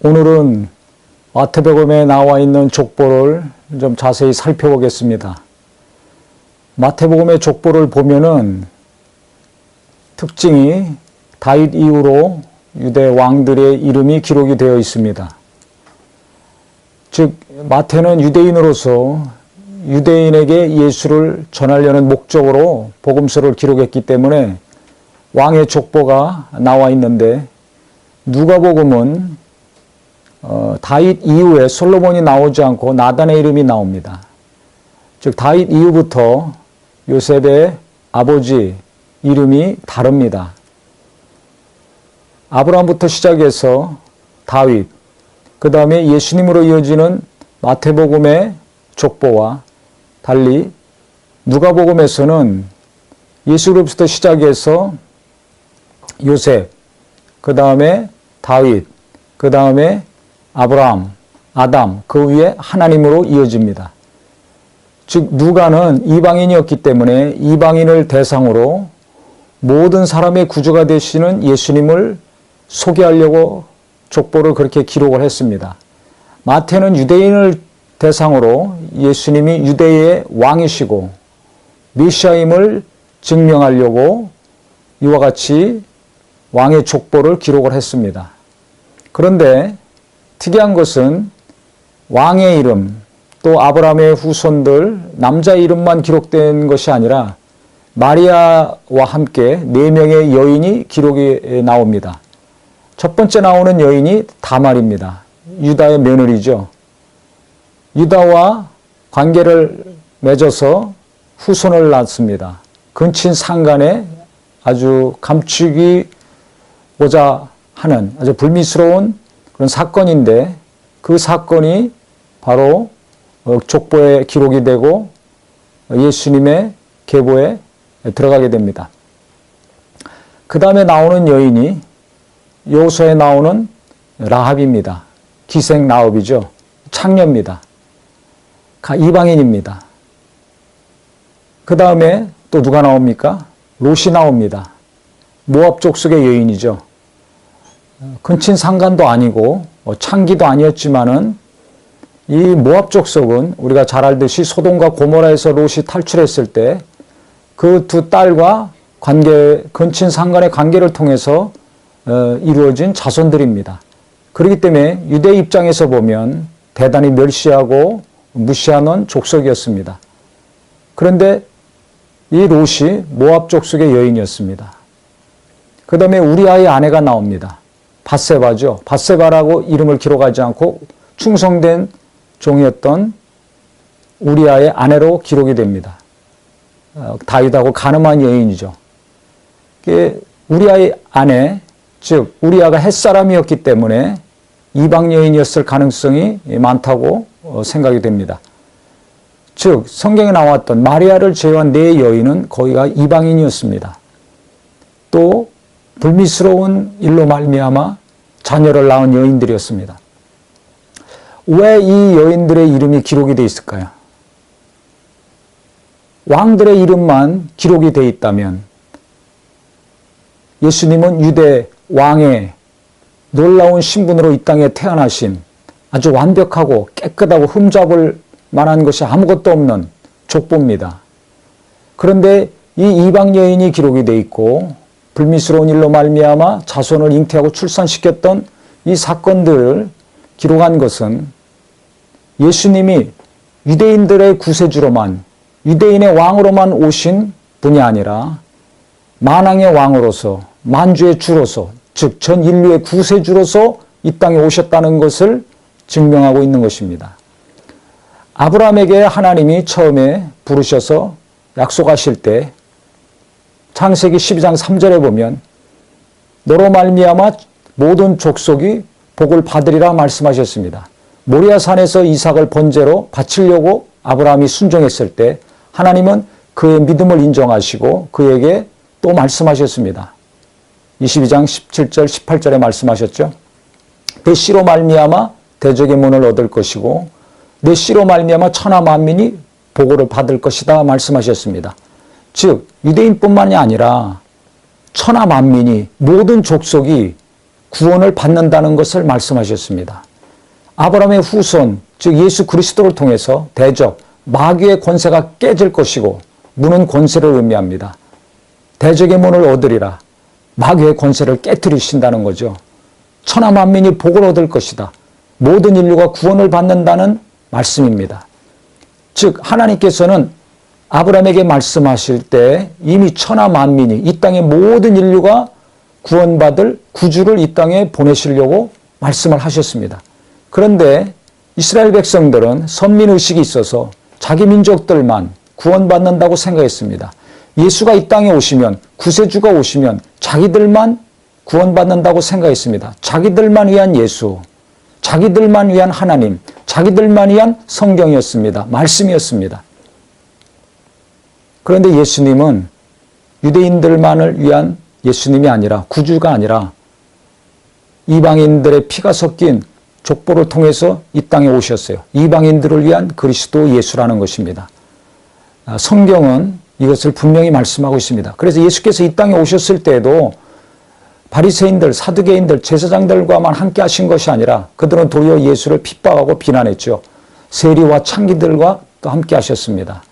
오늘은 마태복음에 나와 있는 족보를 좀 자세히 살펴보겠습니다. 마태복음의 족보를 보면은 특징이 다윗 이후로 유대 왕들의 이름이 기록이 되어 있습니다. 즉 마태는 유대인으로서 유대인에게 예수를 전하려는 목적으로 복음서를 기록했기 때문에 왕의 족보가 나와 있는데, 누가복음은 다윗 이후에 솔로몬이 나오지 않고 나단의 이름이 나옵니다. 즉 다윗 이후부터 요셉의 아버지 이름이 다릅니다. 아브라함부터 시작해서 다윗, 그 다음에 예수님으로 이어지는 마태복음의 족보와 달리 누가복음에서는 예수로부터 시작해서 요셉, 그 다음에 다윗, 그 다음에 아브라함, 아담, 그 위에 하나님으로 이어집니다. 즉 누가는 이방인이었기 때문에 이방인을 대상으로 모든 사람의 구주가 되시는 예수님을 소개하려고 족보를 그렇게 기록을 했습니다. 마태는 유대인을 대상으로 예수님이 유대의 왕이시고 메시아임을 증명하려고 이와 같이 왕의 족보를 기록을 했습니다. 그런데 특이한 것은 왕의 이름, 또 아브라함의 후손들 남자 이름만 기록된 것이 아니라 마리아와 함께 4명의 여인이 기록이 나옵니다. 첫 번째 나오는 여인이 다말입니다. 유다의 며느리죠. 유다와 관계를 맺어서 후손을 낳습니다. 근친 상간에 아주 감추기고자 하는 아주 불미스러운 그런 사건인데, 그 사건이 바로 족보에 기록이 되고 예수님의 계보에 들어가게 됩니다. 그 다음에 나오는 여인이 여호수아에 나오는 라합입니다. 기생 라합이죠. 창녀입니다. 이방인입니다. 그 다음에 또 누가 나옵니까? 롯이 나옵니다. 모압 족속의 여인이죠. 근친 상간도 아니고 창기도 아니었지만은 이 모압 족속은 우리가 잘 알듯이 소돔과 고모라에서 롯이 탈출했을 때 그 두 딸과 근친 상간의 관계를 통해서 이루어진 자손들입니다. 그렇기 때문에 유대 입장에서 보면 대단히 멸시하고 무시하는 족속이었습니다. 그런데 이 롯이 모압 족속의 여인이었습니다. 그 다음에 우리아의 아내가 나옵니다. 밧세바죠. 밧세바라고 이름을 기록하지 않고 충성된 종이었던 우리아의 아내로 기록이 됩니다. 다윗하고 가늠한 여인이죠. 우리아의 아내, 즉 우리아가 햇사람이었기 때문에 이방 여인이었을 가능성이 많다고 생각이 됩니다. 즉 성경에 나왔던 마리아를 제외한 4 여인은 거의가 이방인이었습니다. 또 불미스러운 일로 말미암아 자녀를 낳은 여인들이었습니다. 왜 이 여인들의 이름이 기록이 되어 있을까요? 왕들의 이름만 기록이 되어 있다면 예수님은 유대 왕의 놀라운 신분으로 이 땅에 태어나신 아주 완벽하고 깨끗하고 흠잡을 만한 것이 아무것도 없는 족보입니다. 그런데 이 이방 여인이 기록이 되어 있고 불미스러운 일로 말미암아 자손을 잉태하고 출산시켰던 이 사건들을 기록한 것은 예수님이 유대인들의 구세주로만, 유대인의 왕으로만 오신 분이 아니라 만왕의 왕으로서, 만주의 주로서, 즉 전 인류의 구세주로서 이 땅에 오셨다는 것을 증명하고 있는 것입니다. 아브라함에게 하나님이 처음에 부르셔서 약속하실 때 창세기 12장 3절에 보면 너로 말미암아 모든 족속이 복을 받으리라 말씀하셨습니다. 모리아산에서 이삭을 번제로 바치려고 아브라함이 순종했을 때 하나님은 그의 믿음을 인정하시고 그에게 또 말씀하셨습니다. 22장 17절 18절에 말씀하셨죠. 내 씨로 말미암아 대적의 문을 얻을 것이고 내 씨로 말미암아 천하 만민이 보고를 받을 것이다 말씀하셨습니다. 즉 유대인뿐만이 아니라 천하 만민이 모든 족속이 구원을 받는다는 것을 말씀하셨습니다. 아브라함의 후손, 즉 예수 그리스도를 통해서 대적, 마귀의 권세가 깨질 것이고 문은 권세를 의미합니다. 대적의 문을 얻으리라. 마귀의 권세를 깨뜨리신다는 거죠. 천하 만민이 복을 얻을 것이다. 모든 인류가 구원을 받는다는 말씀입니다. 즉 하나님께서는 아브라함에게 말씀하실 때 이미 천하 만민이 이 땅의 모든 인류가 구원받을 구주를 이 땅에 보내시려고 말씀을 하셨습니다. 그런데 이스라엘 백성들은 선민의식이 있어서 자기 민족들만 구원받는다고 생각했습니다. 예수가 이 땅에 오시면, 구세주가 오시면 자기들만 구원받는다고 생각했습니다. 자기들만 위한 예수, 자기들만 위한 하나님, 자기들만 위한 성경이었습니다. 말씀이었습니다. 그런데 예수님은 유대인들만을 위한 예수님이 아니라, 구주가 아니라 이방인들의 피가 섞인 족보를 통해서 이 땅에 오셨어요. 이방인들을 위한 그리스도 예수라는 것입니다. 성경은 이것을 분명히 말씀하고 있습니다. 그래서 예수께서 이 땅에 오셨을 때에도 바리새인들, 사두개인들, 제사장들과만 함께 하신 것이 아니라 그들은 도리어 예수를 핍박하고 비난했죠. 세리와 창기들과 또 함께 하셨습니다.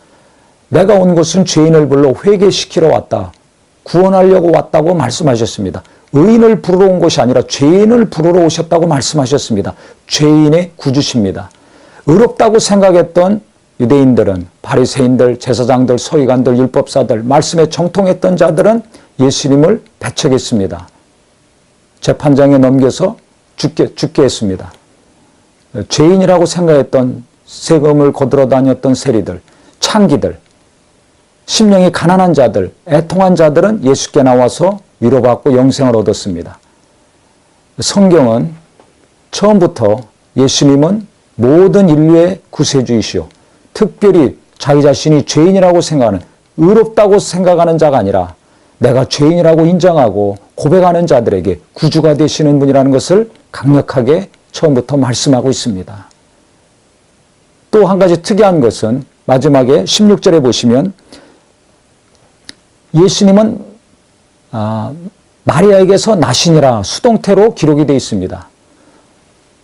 내가 온 것은 죄인을 불러 회개시키러 왔다. 구원하려고 왔다고 말씀하셨습니다. 의인을 부르러 온 것이 아니라 죄인을 부르러 오셨다고 말씀하셨습니다. 죄인의 구주십니다. 의롭다고 생각했던 유대인들은, 바리새인들, 제사장들, 서기관들, 율법사들, 말씀에 정통했던 자들은 예수님을 배척했습니다. 재판장에 넘겨서 죽게 했습니다. 죄인이라고 생각했던, 세금을 거들어 다녔던 세리들, 창기들, 심령이 가난한 자들, 애통한 자들은 예수께 나와서 위로받고 영생을 얻었습니다. 성경은 처음부터 예수님은 모든 인류의 구세주이시오, 특별히 자기 자신이 죄인이라고 생각하는, 의롭다고 생각하는 자가 아니라 내가 죄인이라고 인정하고 고백하는 자들에게 구주가 되시는 분이라는 것을 강력하게 처음부터 말씀하고 있습니다. 또 한 가지 특이한 것은 마지막에 16절에 보시면 예수님은 마리아에게서 나시니라 수동태로 기록이 되어 있습니다.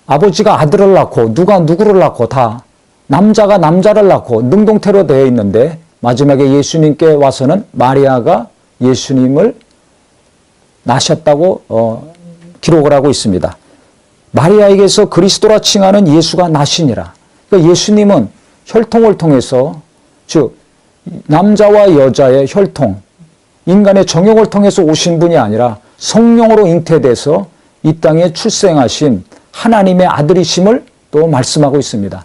아버지가 아들을 낳고 누가 누구를 낳고 다 남자가 남자를 낳고 능동태로 되어 있는데 마지막에 예수님께 와서는 마리아가 예수님을 낳으셨다고 기록을 하고 있습니다. 마리아에게서 그리스도라 칭하는 예수가 나시니라. 그러니까 예수님은 혈통을 통해서, 즉 남자와 여자의 혈통, 인간의 정욕을 통해서 오신 분이 아니라 성령으로 잉태돼서 이 땅에 출생하신 하나님의 아들이심을 또 말씀하고 있습니다.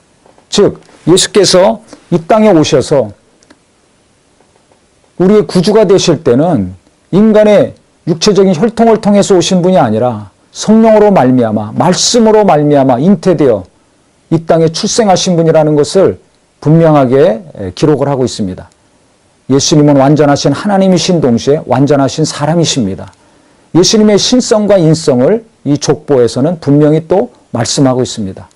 즉 예수께서 이 땅에 오셔서 우리의 구주가 되실 때는 인간의 육체적인 혈통을 통해서 오신 분이 아니라 성령으로 말미암아, 말씀으로 말미암아 잉태되어 이 땅에 출생하신 분이라는 것을 분명하게 기록을 하고 있습니다. 예수님은 완전하신 하나님이신 동시에 완전하신 사람이십니다. 예수님의 신성과 인성을 이 족보에서는 분명히 또 말씀하고 있습니다.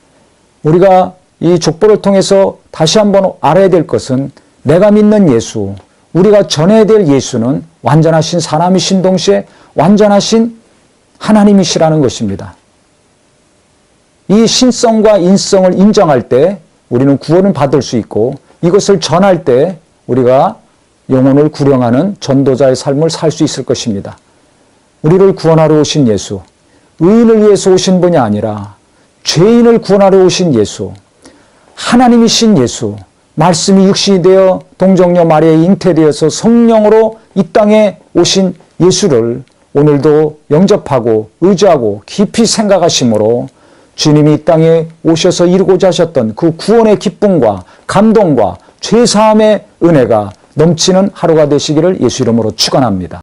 우리가 이 족보를 통해서 다시 한번 알아야 될 것은 내가 믿는 예수, 우리가 전해야 될 예수는 완전하신 사람이신 동시에 완전하신 하나님이시라는 것입니다. 이 신성과 인성을 인정할 때 우리는 구원을 받을 수 있고 이것을 전할 때 우리가 영혼을 구령하는 전도자의 삶을 살 수 있을 것입니다. 우리를 구원하러 오신 예수, 의인을 위해서 오신 분이 아니라 죄인을 구원하러 오신 예수, 하나님이신 예수, 말씀이 육신이 되어 동정녀 마리아에 잉태되어서 성령으로 이 땅에 오신 예수를 오늘도 영접하고 의지하고 깊이 생각하심으로 주님이 이 땅에 오셔서 이루고자 하셨던 그 구원의 기쁨과 감동과 죄사함의 은혜가 넘치는 하루가 되시기를 예수 이름으로 축원합니다.